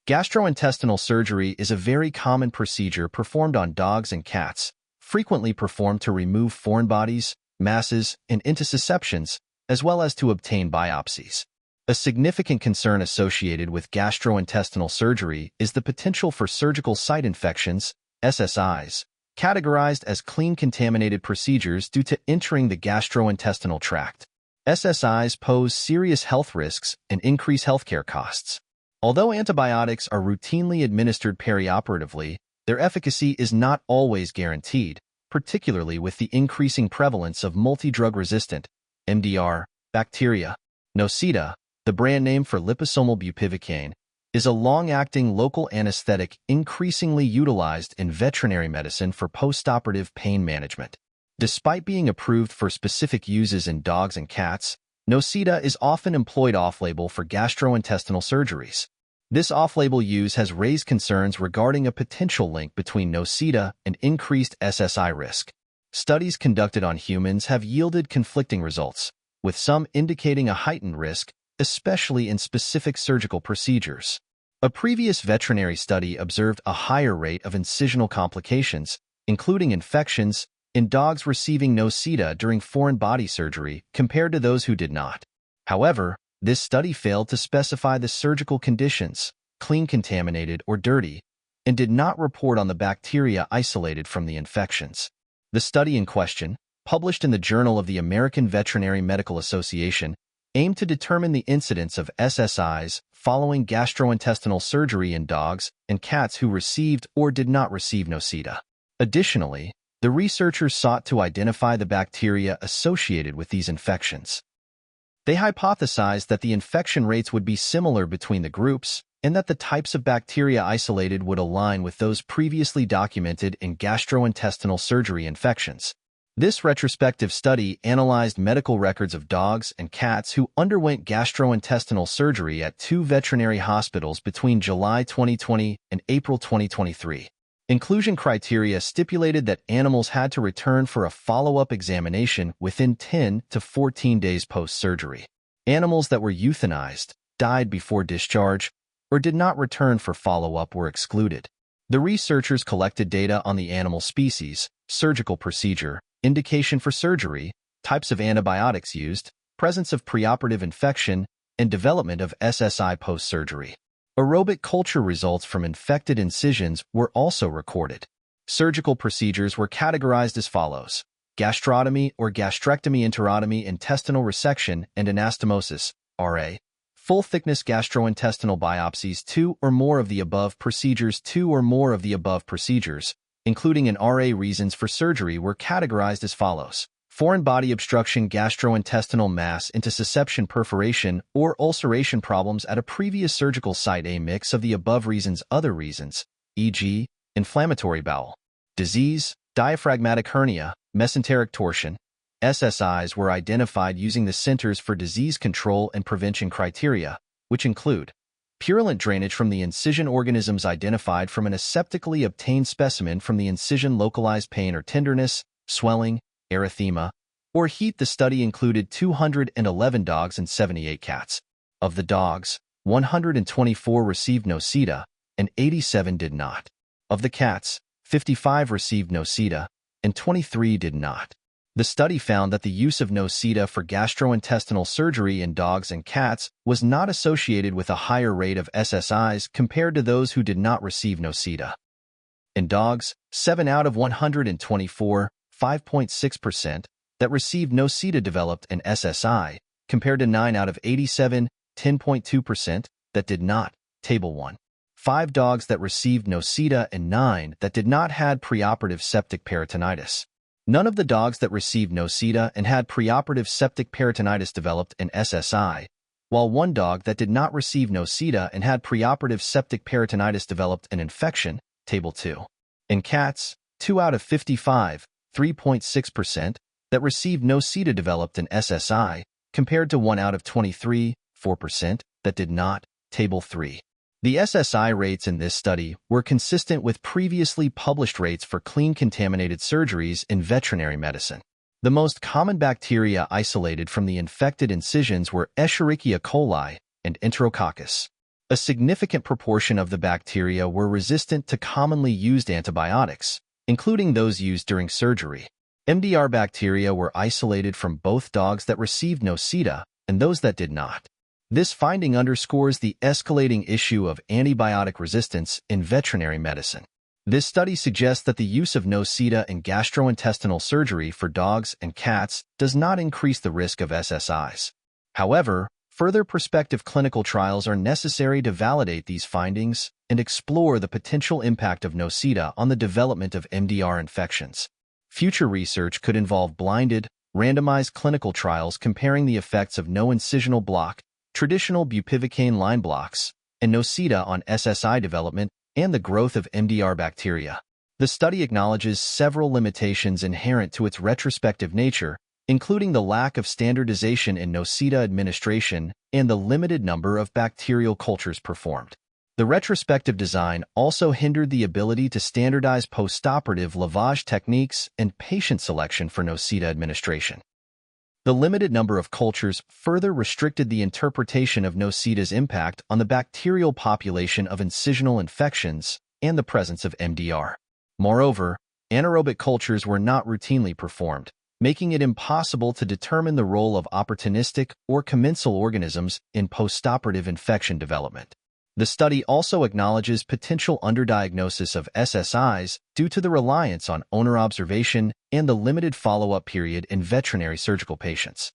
Gastrointestinal surgery is a very common procedure performed on dogs and cats, frequently performed to remove foreign bodies, masses, and intussusceptions, as well as to obtain biopsies. A significant concern associated with gastrointestinal surgery is the potential for surgical site infections, SSIs, categorized as clean-contaminated procedures due to entering the gastrointestinal tract. SSIs pose serious health risks and increase healthcare costs. Although antibiotics are routinely administered perioperatively, their efficacy is not always guaranteed, particularly with the increasing prevalence of multidrug-resistant (MDR) bacteria. Nocita, the brand name for liposomal bupivacaine, is a long-acting local anesthetic increasingly utilized in veterinary medicine for postoperative pain management. Despite being approved for specific uses in dogs and cats, Nocita is often employed off-label for gastrointestinal surgeries. This off-label use has raised concerns regarding a potential link between Nocita and increased SSI risk. Studies conducted on humans have yielded conflicting results, with some indicating a heightened risk, especially in specific surgical procedures. A previous veterinary study observed a higher rate of incisional complications, including infections, in dogs receiving Nocita during foreign body surgery compared to those who did not. However, this study failed to specify the surgical conditions, clean-contaminated or dirty, and did not report on the bacteria isolated from the infections. The study in question, published in the Journal of the American Veterinary Medical Association, aimed to determine the incidence of SSIs following gastrointestinal surgery in dogs and cats who received or did not receive Nocita. Additionally, the researchers sought to identify the bacteria associated with these infections. They hypothesized that the infection rates would be similar between the groups and that the types of bacteria isolated would align with those previously documented in gastrointestinal surgery infections. This retrospective study analyzed medical records of dogs and cats who underwent gastrointestinal surgery at 2 veterinary hospitals between July 2020 and April 2023. Inclusion criteria stipulated that animals had to return for a follow-up examination within 10 to 14 days post-surgery. Animals that were euthanized, died before discharge, or did not return for follow-up were excluded. The researchers collected data on the animal species, surgical procedure, indication for surgery, types of antibiotics used, presence of preoperative infection, and development of SSI post-surgery. Aerobic culture results from infected incisions were also recorded. Surgical procedures were categorized as follows: gastrotomy or gastrectomy, enterotomy, intestinal resection, and anastomosis, RA. Full-thickness gastrointestinal biopsies, 2 or more of the above procedures, including an RA. Reasons for surgery were categorized as follows: foreign body obstruction, gastrointestinal mass, intussusception, perforation, or ulceration problems at a previous surgical site. A mix of the above reasons. Other reasons, e.g., inflammatory bowel disease, diaphragmatic hernia, mesenteric torsion. SSIs were identified using the Centers for Disease Control and Prevention criteria, which include purulent drainage from the incision, organisms identified from an aseptically obtained specimen from the incision, localized pain or tenderness, swelling, erythema, or heat. The study included 211 dogs and 78 cats. Of the dogs, 124 received Nocita and 87 did not. Of the cats, 55 received Nocita and 23 did not. The study found that the use of Nocita for gastrointestinal surgery in dogs and cats was not associated with a higher rate of SSIs compared to those who did not receive Nocita. In dogs, 7 out of 124, 5.6%, that received Nocita developed an SSI, compared to 9 out of 87, 10.2%, that did not. Table 1. 5 dogs that received Nocita and 9 that did not had preoperative septic peritonitis. None of the dogs that received Nocita and had preoperative septic peritonitis developed an SSI, while 1 dog that did not receive Nocita and had preoperative septic peritonitis developed an infection. Table 2. In cats, 2 out of 55, 3.6%, that received Nocita developed an SSI, compared to 1 out of 23, 4%, that did not. Table 3. The SSI rates in this study were consistent with previously published rates for clean-contaminated surgeries in veterinary medicine. The most common bacteria isolated from the infected incisions were Escherichia coli and Enterococcus. A significant proportion of the bacteria were resistant to commonly used antibiotics, including those used during surgery. MDR bacteria were isolated from both dogs that received Nocita and those that did not. This finding underscores the escalating issue of antibiotic resistance in veterinary medicine. This study suggests that the use of Nocita in gastrointestinal surgery for dogs and cats does not increase the risk of SSIs. However, further prospective clinical trials are necessary to validate these findings and explore the potential impact of Nocita on the development of MDR infections. Future research could involve blinded, randomized clinical trials comparing the effects of no-incisional block, traditional bupivacaine line blocks, and Nocita on SSI development and the growth of MDR bacteria. The study acknowledges several limitations inherent to its retrospective nature, including the lack of standardization in Nocita administration and the limited number of bacterial cultures performed. The retrospective design also hindered the ability to standardize postoperative lavage techniques and patient selection for Nocita administration. The limited number of cultures further restricted the interpretation of Nocita's impact on the bacterial population of incisional infections and the presence of MDR. Moreover, anaerobic cultures were not routinely performed, making it impossible to determine the role of opportunistic or commensal organisms in postoperative infection development. The study also acknowledges potential underdiagnosis of SSIs due to the reliance on owner observation and the limited follow-up period in veterinary surgical patients.